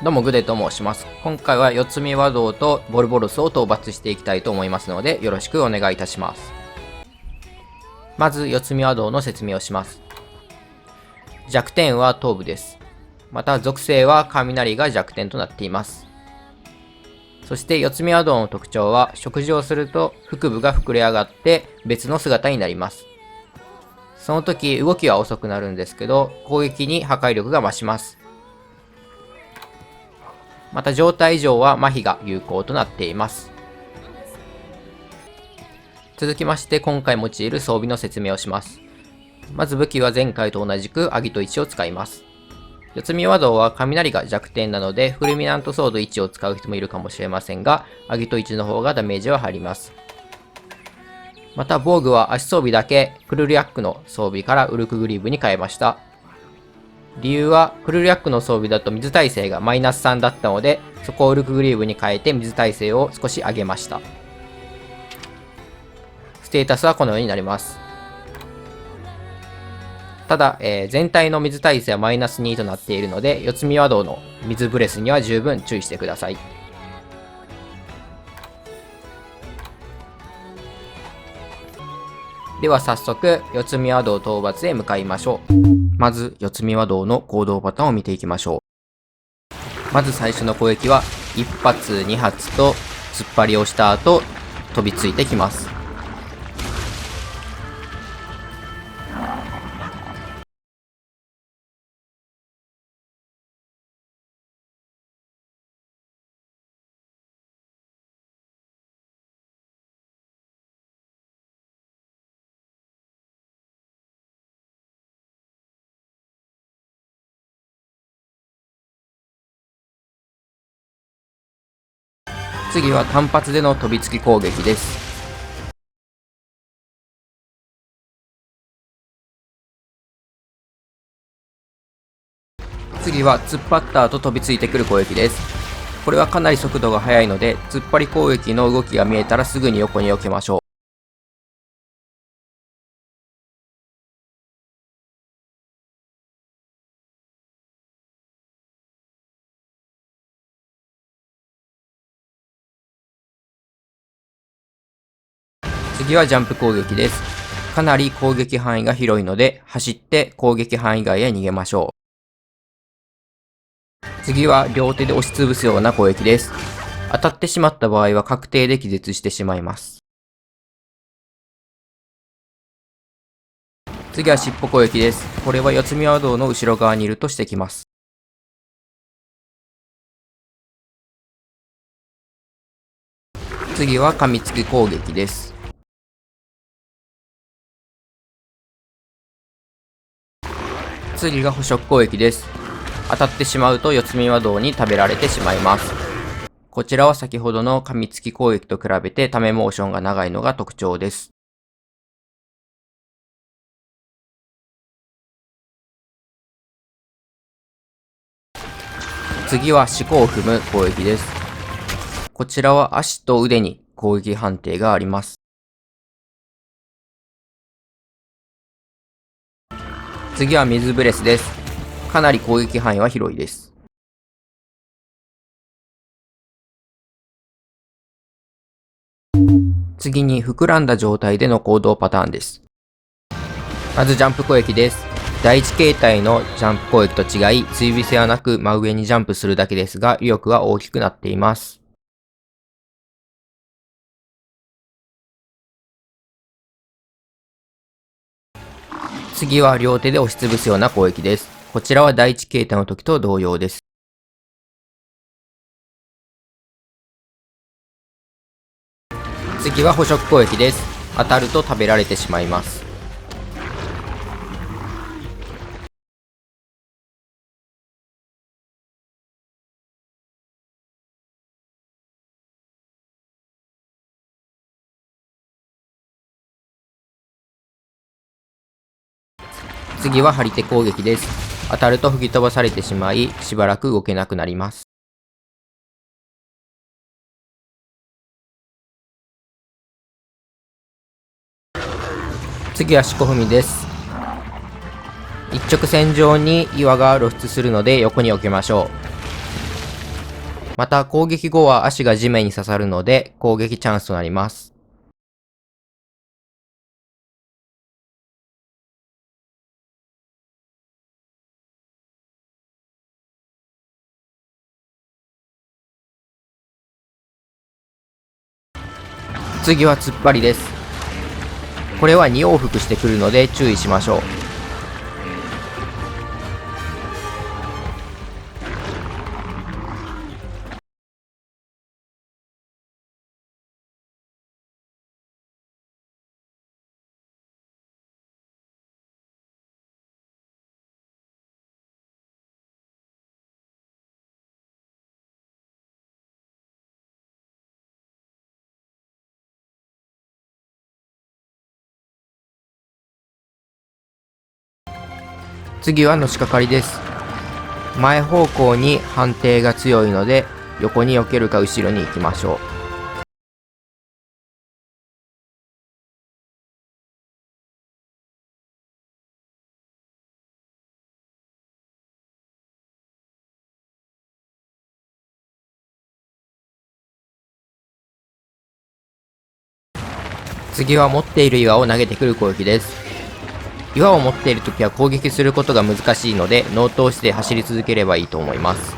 どうもグデと申します。今回は四つ見和道とボルボロスを討伐していきたいと思いますのでよろしくお願いいたします。まず四つ見和道の説明をします。弱点は頭部です。また属性は雷が弱点となっています。そして四つ見和道の特徴は食事をすると腹部が膨れ上がって別の姿になります。その時動きは遅くなるんですけど攻撃に破壊力が増します。また状態異常は麻痺が有効となっています。続きまして今回用いる装備の説明をします。まず武器は前回と同じくアギト1を使います。四つ見和道は雷が弱点なのでフルミナントソード1を使う人もいるかもしれませんが、アギト1の方がダメージは入ります。また防具は足装備だけクルルヤックの装備からウルクグリーブに変えました。理由はクルルヤックの装備だと水耐性がマイナス3だったので、そこをウルクグリーブに変えて水耐性を少し上げました。ステータスはこのようになります。ただ、全体の水耐性はマイナス2となっているので、四つ見和道の水ブレスには十分注意してください。では早速、四つ見和道討伐へ向かいましょう。まず、四つ見和道の行動パターンを見ていきましょう。まず最初の攻撃は、1発2発と突っ張りをした後、飛びついてきます。次は単発での飛びつき攻撃です。次は突っ張った後飛びついてくる攻撃です。これはかなり速度が速いので、突っ張り攻撃の動きが見えたらすぐに横に避けましょう。次はジャンプ攻撃です。かなり攻撃範囲が広いので、走って攻撃範囲外へ逃げましょう。次は両手で押しつぶすような攻撃です。当たってしまった場合は確定で気絶してしまいます。次は尻尾攻撃です。これは四つ見和道の後ろ側にいるとしてきます。次は噛みつき攻撃です。次が捕食攻撃です。当たってしまうと四つ見和道に食べられてしまいます。こちらは先ほどの噛みつき攻撃と比べてためモーションが長いのが特徴です。次は四股を踏む攻撃です。こちらは足と腕に攻撃判定があります。次は水ブレスです。かなり攻撃範囲は広いです。次に膨らんだ状態での行動パターンです。まずジャンプ攻撃です。第一形態のジャンプ攻撃と違い、追尾性はなく真上にジャンプするだけですが、威力は大きくなっています。次は両手で押しつぶすような攻撃です。こちらは第一形態の時と同様です。次は捕食攻撃です。当たると食べられてしまいます。次は張り手攻撃です。当たると吹き飛ばされてしまい、しばらく動けなくなります。次は四股踏みです。一直線上に岩が露出するので横に置きましょまた攻撃後は足が地面に刺さるので攻撃チャンスとなります。次は突っ張りです。これは2往復してくるので注意しましょう。次はのしかかりです。前方向に判定が強いので横に避けるか後ろに行きましょう。次は持っている岩を投げてくる攻撃です。岩を持っているときは攻撃することが難しいのでノート押しで走り続ければいいと思います。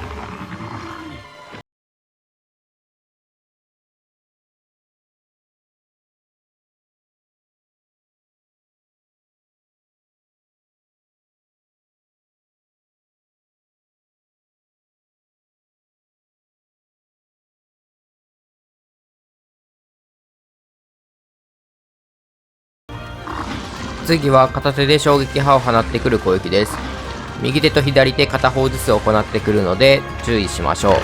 次は片手で衝撃波を放ってくる攻撃です。右手と左手片方ずつ行ってくるので注意しましょう。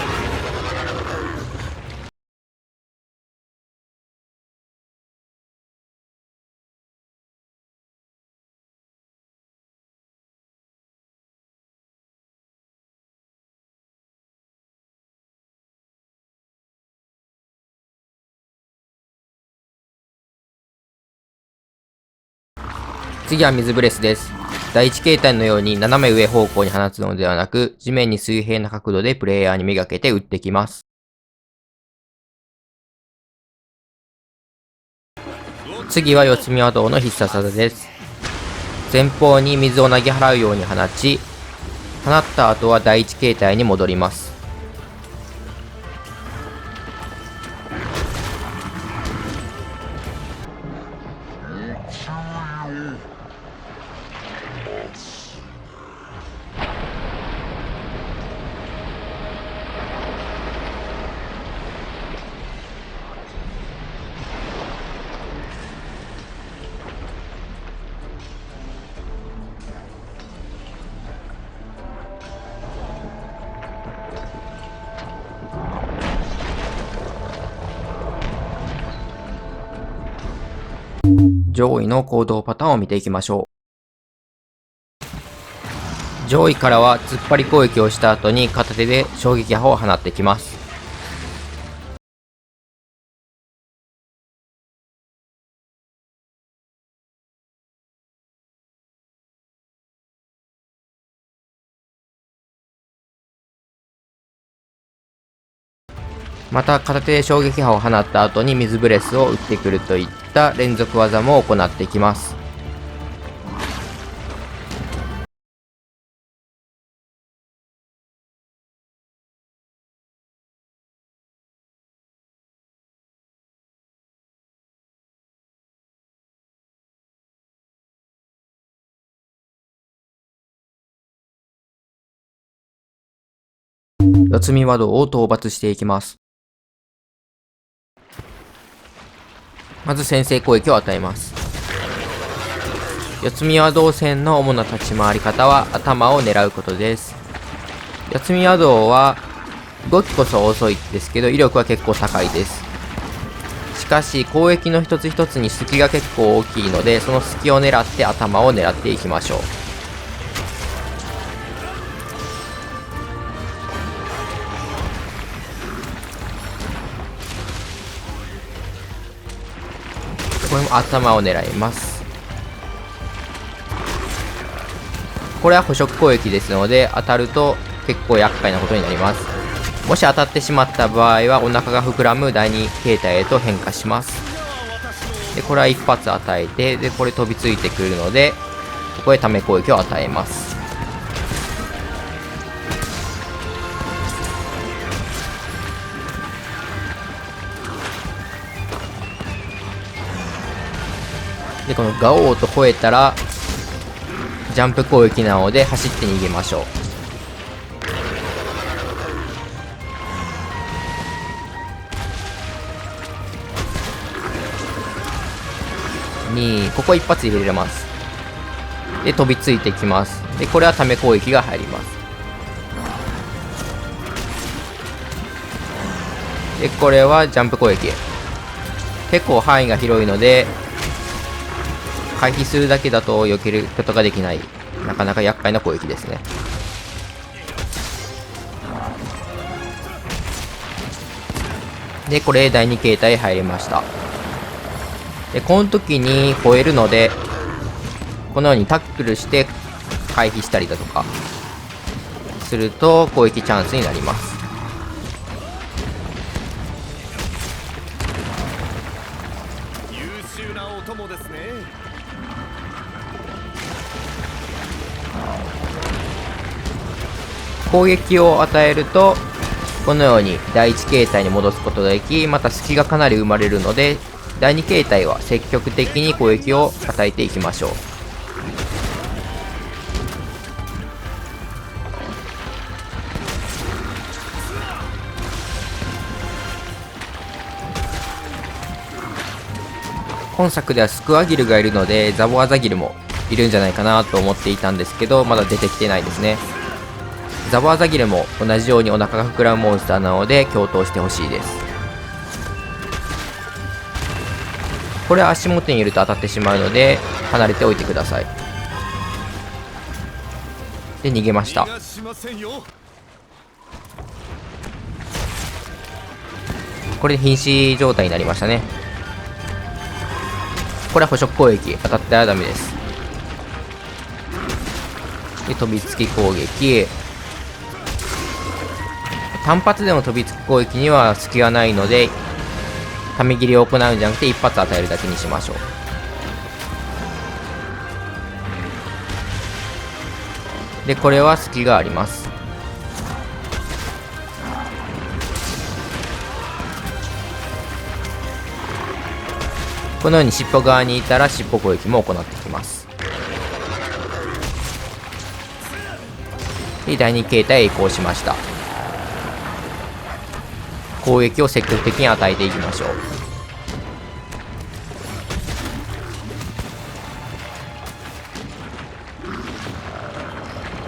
次は水ブレスです。第一形態のように斜め上方向に放つのではなく、地面に水平な角度でプレイヤーにめがけて打ってきます。次は四つ見和道の必殺技です。前方に水を投げ払うように放ち、放った後は第一形態に戻ります。上位の行動パターンを見ていきましょう。上位からは突っ張り攻撃をした後に片手で衝撃波を放ってきます。また片手で衝撃波を放った後に水ブレスを打ってくるといった連続技も行ってきます。四つ見和道を討伐していきます。まず先制攻撃を与えます。四つ見和道戦の主な立ち回り方は頭を狙うことです。四つ見和道は動きこそ遅いですけど威力は結構高いです。しかし攻撃の一つ一つに隙が結構大きいのでその隙を狙って頭を狙っていきましょう。これも頭を狙います。これは捕食攻撃ですので当たると結構厄介なことになります。もし当たってしまった場合はお腹が膨らむ第2形態へと変化します。でこれは一発与えて、でこれ飛びついてくるのでここへため攻撃を与えます。でこのガオーと吠えたらジャンプ攻撃なので走って逃げましょう。ここ一発入れれます。で飛びついてきます。でこれはため攻撃が入ります。でこれはジャンプ攻撃、結構範囲が広いので回避するだけだと避けることができない、なかなか厄介な攻撃ですね。でこれ第2形態入りました。でこの時に吠えるのでこのようにタックルして回避したりだとかすると攻撃チャンスになります。優秀なお供ですね。攻撃を与えるとこのように第1形態に戻すことができ、また隙がかなり生まれるので第2形態は積極的に攻撃を与えていきましょう。本作ではスクワギルがいるのでザボアザギルもいるんじゃないかなと思っていたんですけど、まだ出てきてないですね。ザボアザギルも同じようにお腹が膨らむモンスターなので共闘してほしいです。これは足元にいると当たってしまうので離れておいてください。で逃げました。これで瀕死状態になりましたね。これは捕食攻撃、当たってはダメです。で飛びつき攻撃、単発での飛びつき攻撃には隙がないのでため切りを行うんじゃなくて一発与えるだけにしましょう。でこれは隙があります。このように尻尾側にいたら尻尾攻撃も行ってきます。で第2形態へ移行しました。攻撃を積極的に与えていきましょう。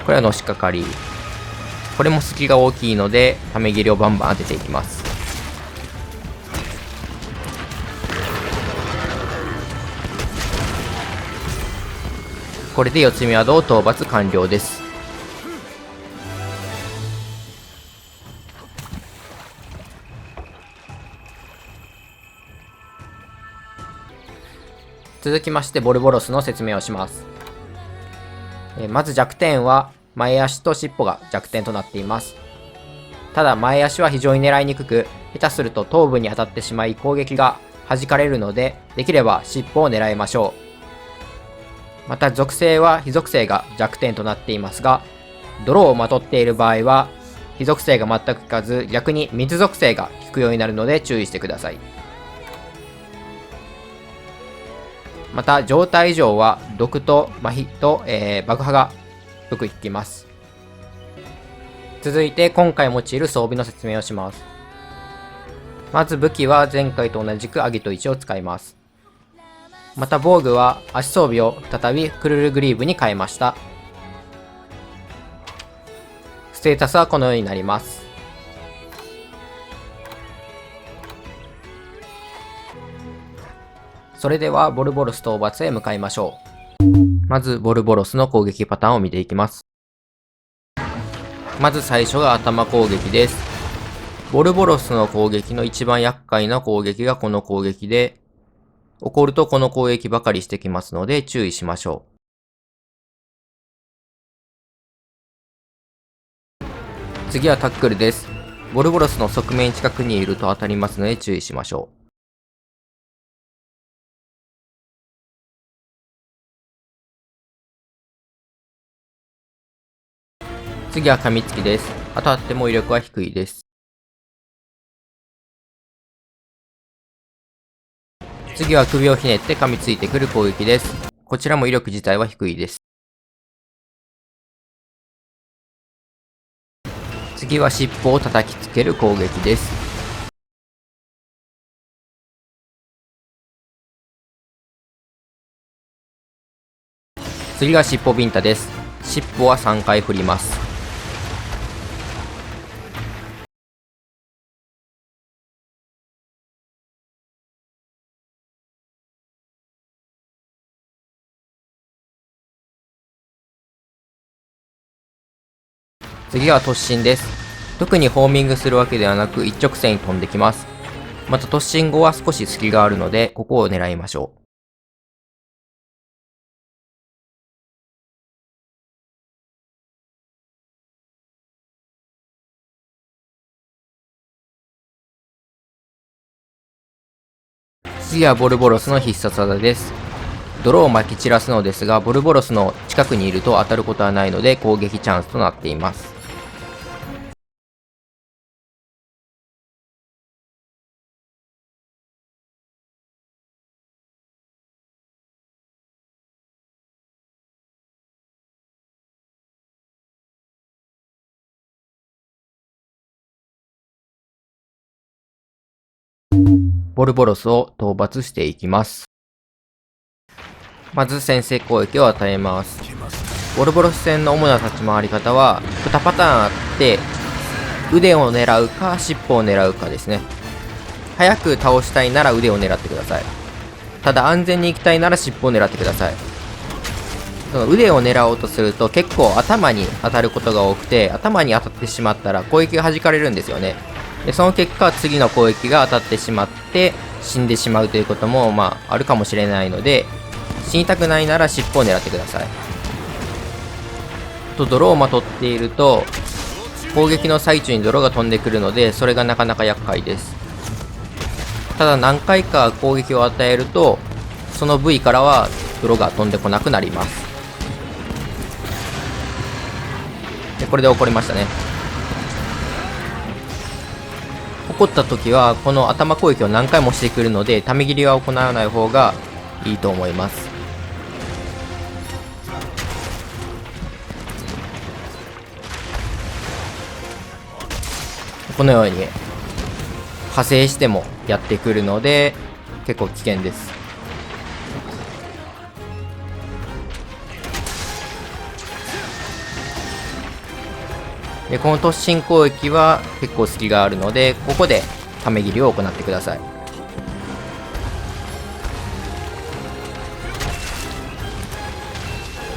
これはのしかかり、これも隙が大きいのでため切りをバンバン当てていきます。これで四つ見宿を討伐完了です。続きましてボルボロスの説明をします。まず弱点は前足と尻尾が弱点となっています。ただ前足は非常に狙いにくく、下手すると頭部に当たってしまい攻撃が弾かれるので、できれば尻尾を狙いましょう。また属性は火属性が弱点となっていますが、泥をまとっている場合は火属性が全く効かず、逆に水属性が効くようになるので注意してください。また状態異常は毒と麻痺と、爆破がよく効きます。続いて今回用いる装備の説明をします。まず武器は前回と同じくアギト1を使います。また防具は足装備を再びクルルグリーブに変えました。ステータスはこのようになります。それではボルボロス討伐へ向かいましょう。まずボルボロスの攻撃パターンを見ていきます。まず最初が頭攻撃です。ボルボロスの攻撃の一番厄介な攻撃がこの攻撃で、起こるとこの攻撃ばかりしてきますので注意しましょう。次はタックルです。ボルボロスの側面近くにいると当たりますので注意しましょう。次は噛みつきです。当たっても威力は低いです。次は首をひねって噛みついてくる攻撃です。こちらも威力自体は低いです。次は尻尾を叩きつける攻撃です。次が尻尾ビンタです。尻尾は3回振ります。次は突進です。特にホーミングするわけではなく一直線に飛んできます。また突進後は少し隙があるので、ここを狙いましょう。次はボルボロスの必殺技です。泥を撒き散らすのですが、ボルボロスの近くにいると当たることはないので攻撃チャンスとなっています。ボルボロスを討伐していきます。まず先制攻撃を与えます。ボルボロス戦の主な立ち回り方は2パターンあって、腕を狙うか尻尾を狙うかですね。早く倒したいなら腕を狙ってください。ただ安全に行きたいなら尻尾を狙ってください。その腕を狙おうとすると結構頭に当たることが多くて、頭に当たってしまったら攻撃が弾かれるんですよね。でその結果次の攻撃が当たってしまって死んでしまうということもあるかもしれないので、死にたくないなら尻尾を狙ってください。と泥をまとっていると攻撃の最中に泥が飛んでくるので、それがなかなか厄介です。ただ何回か攻撃を与えるとその部位からは泥が飛んでこなくなります。でこれで怒りましたね。怒った時はこの頭攻撃を何回もしてくるので、ため切りは行わない方がいいと思います。このように派生してもやってくるので結構危険です。でこの突進攻撃は結構隙があるので、ここでため切りを行ってください。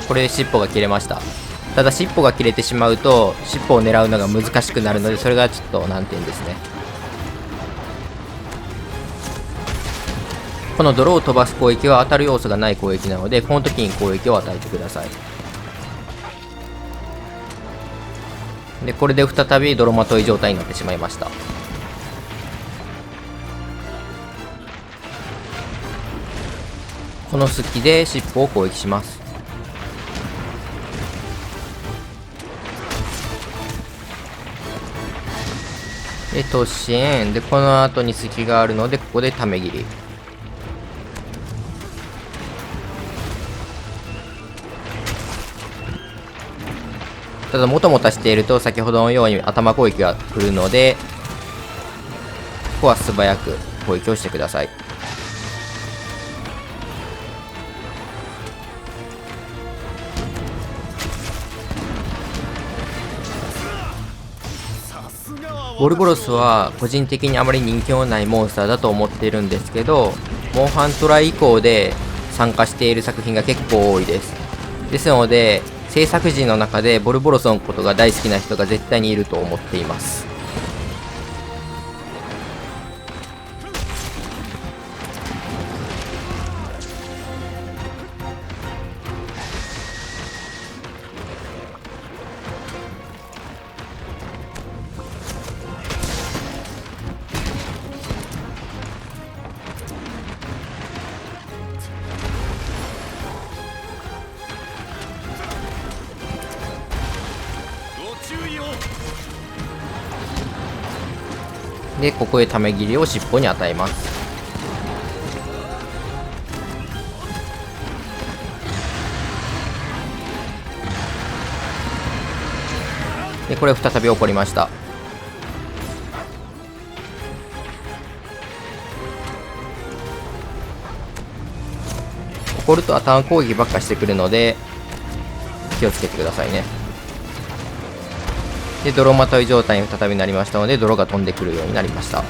これで尻尾が切れました。ただ尻尾が切れてしまうと尻尾を狙うのが難しくなるので、それがちょっと難点ですね。この泥を飛ばす攻撃は当たる要素がない攻撃なので、この時に攻撃を与えてください。でこれで再び泥まとい状態になってしまいました。この隙で尻尾を攻撃します。で突進でこの後に隙があるので、ここでため切り。ただもたもたしていると先ほどのように頭攻撃が来るので、ここは素早く攻撃をしてください。ボルボロスは個人的にあまり人気のないモンスターだと思っているんですけど、モンハントライ以降で参加している作品が結構多いです。ですので制作陣の中でボルボロスのことが大好きな人が絶対にいると思っています。で、ここへため切りを尻尾に与えます。で、これ再び起こりました。起こると頭攻撃ばっかしてくるので、気をつけてくださいね。で、泥まとい状態に再びなりましたので、泥が飛んでくるようになりました。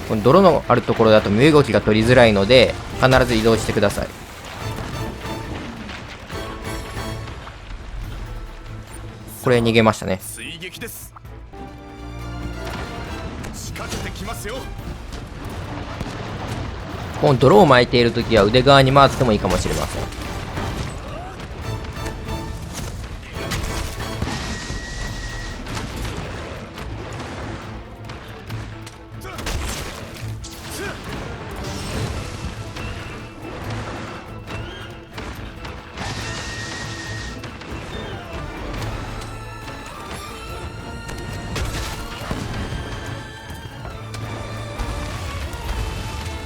この泥のあるところだと身動きが取りづらいので、必ず移動してください。これ逃げましたね。追撃です。仕掛けてきますよ。この泥を巻いているときは腕側に回ってもいいかもしれません。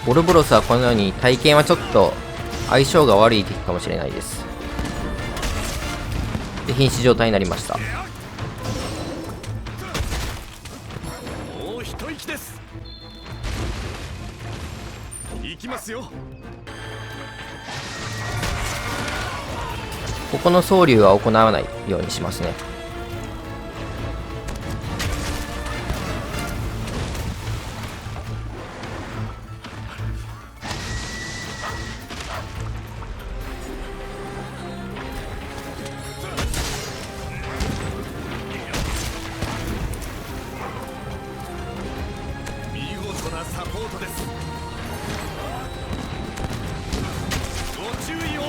ボルボロスはこのように体験はちょっと相性が悪い敵かもしれないです。で、瀕死状態になりました。もう一息です。行きますよ。ここの総流は行わないようにしますね。サポートです。ご注意を。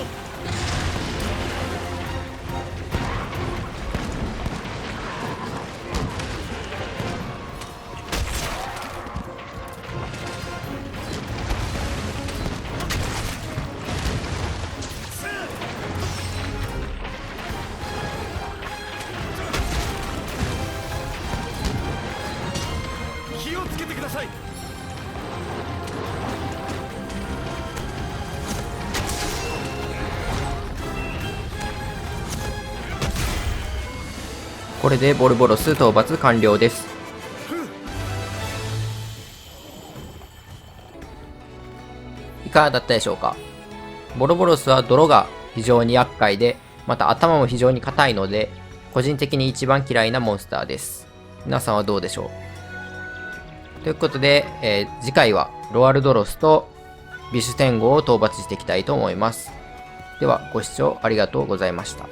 気をつけてください。これでボルボロス討伐完了です。いかがだったでしょうか。ボルボロスは泥が非常に厄介で、また頭も非常に硬いので、個人的に一番嫌いなモンスターです。皆さんはどうでしょう。ということで、次回はロアルドロスとビシュ天狗を討伐していきたいと思います。ではご視聴ありがとうございました。